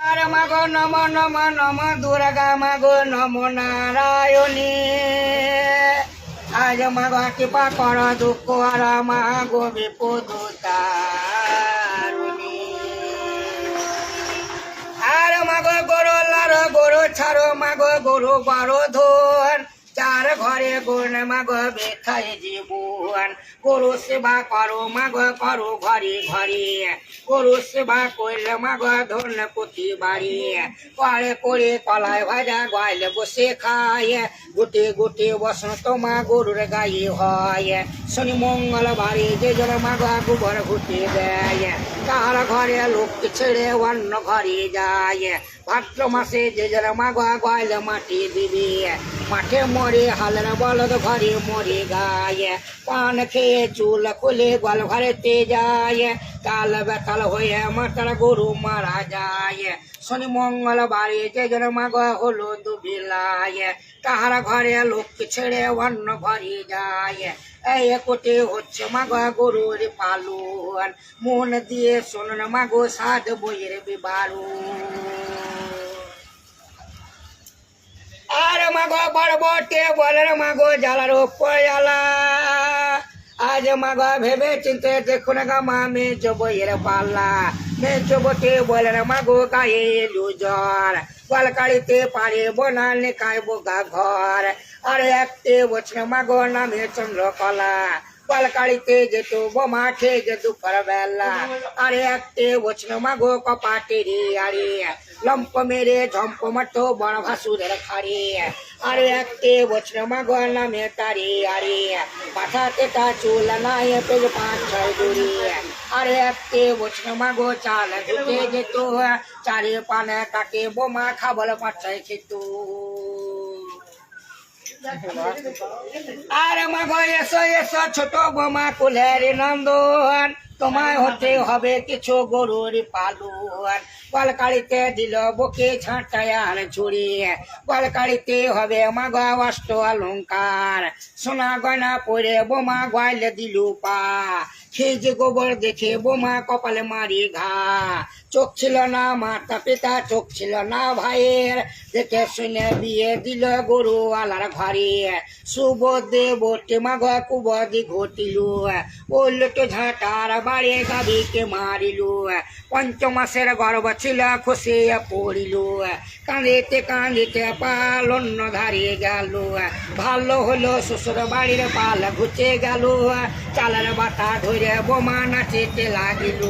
আর মাগো নম নম নম দুর্গা মাগো নম নারায়ণী আজ মাগো কৃপা কর দুঃখ আর মাগো বিপদ তারিণী আর মাগো গরু লার গরু ছাড়ো মাগো গরু বড় ধন চার ঘরে গুণ মাগো বেখায় জীবন গরু সেবা করো মাগো করো ঘরে ঘরে গরু সেবা করলে মাগো ধন পুঁতি বাড়ি করে করে কলায় ভাজা গয়লে বসে খায় গুটে গুটে বসন্ত মা গরুর গায়ে হয় শনি মঙ্গল বাড়ি যে জন মাগো গোবর ঘুটে দেয় তার ঘরে লোক ছেড়ে অন্য ঘরে যায় ভাদ্র মাসে যে জন মাগো গয়লে মাটি দিবি মাঠে মরে হালের বলদ ঘরে মরে গায়ে পান খেয়ে চুল খুলে গোয়াল ঘরেতে যায় কাল বেতাল হয়ে মাতার গরু মারা যায় শনি মঙ্গল বাড়ি যে জন মাগো হলো দুবিলায় তাহার ঘরে লোক ছেড়ে অন্য ঘরে যায় এই কোটে হচ্ছে মাগো গরুর পালন মন দিয়ে শোন মাগো সাধ বইয়ের বিবারু আর মাগো বড়বটে বলের মাগো জ্বালার পয়ালা আজ মাগো ভেবে চিনতে দেখুন গা মা মেজো বইয়ের পাল্লা মেজো বটে বলের মাগো গায়ে লুজর কলকাড়িতে পারে বোনালে কায় বোগা ঘর আর একটে বছর মাগো নামে চন্দ্রকলা কলকাড়িতে যেত বোমা খেয়ে যে দুপুর বেলা আরে একটে বছর মাগো কপাটেরি আরে লম্প মেরে ঝম্প মারতো বড় ভাসুরের খাড়ি আরে একটে বছর মাগো নামে তারি আরে পাঠাতে তা চুল নাই পেজ 5-6 দূরি আরে একটে বছর মাগো চাল ধুতে যেত চারে পানে তাকে বোমা খাবল 5-6 খেত আর মাগো এসো এসো ছোট বোমা কুলের নন্দন তোমায় হতে হবে কিছু গরুর পালন কলকাড়িতে দিল বুকে ছাঁটায়ার ছুরি কলকাড়িতে হবে মাগো অষ্ট অলঙ্কার সোনা গয়না পরে বোমা গয়লে দিল পা খেজ গোবর দেখে বোমা কপালে মারি ঘা চোখ ছিল না মাতা পিতা চোখ ছিল না ভাইয়ের দেখে শুনে বিয়ে দিল গরু আলার ঘরে সুবোধে বটে মাগো কুবদি ঘটিল উল্টো ঝাঁটার বাড়ি গাবিকে মারিল পঞ্চমাসের গর্ব ছিল খসিয়া পড়িল কাঁদিতে কাঁদিতে পাল অন্য ধারিয়ে গেল ভালো হলো শ্বশুর বাড়ির পাল ঘুচে গেল চালের বাতা ধরে বোমা নাচিতে লাগিল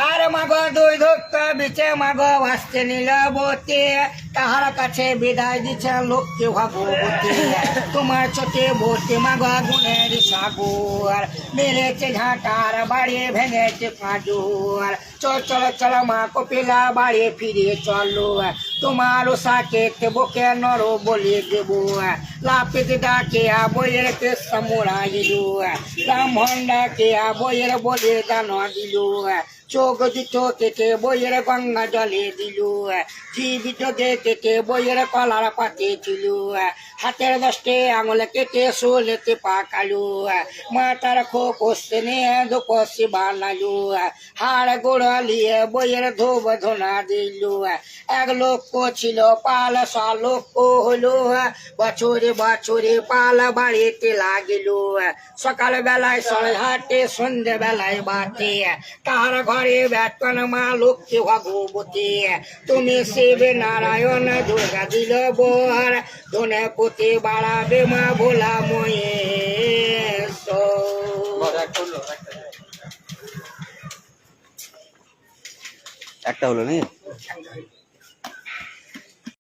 আর মাগো দুই ধক্ত বিচে মাগো আসতে নিল বতে তাহার কাছে বিদায় দিচ্ছে লোককে ভগবতী তোমার ছোটে বতে মাগো গুণের সাগর মেরেছে ঝাঁটার বাড়ি ভেঙেছে পাঁজর চল চল চল মা কপিলা বাড়ি ফিরে চলো তোমার সাকেত বুকে নর বলে দেব লাপিত ডাকে বইয়ের কেসা মোড়াইল ব্রাহ্মণ ডাকে বইয়ের বলে দান দিল চোখ দুটো কেটে বইয়ের গঙ্গা জলে দিল জীবিত কেটে বইয়ের কলার পাতে ছিল হাতের 10টে আঙুল কেটে সোলেতে পাকালো মাথার খোকসে নিয়ে দুপসি বানালো হাড় গোড়া লিয়ে বইয়ের ধোব ধোনা দিল 1 লক্ষ ছিল পাল 100 লক্ষ হলো বছরে বছরে পাল বাড়িতে লাগিল সকাল বেলায় সরহাটে সন্ধ্যে বেলায় বাতে তার ঘরে বেতন মা লক্ষ্মী ভগবতী তুমি শিব নারায়ণ দুর্গা দিল বর ধনে পুঁতি বাড়াবে মা ভোলা ময়ে একটা হলো নাকি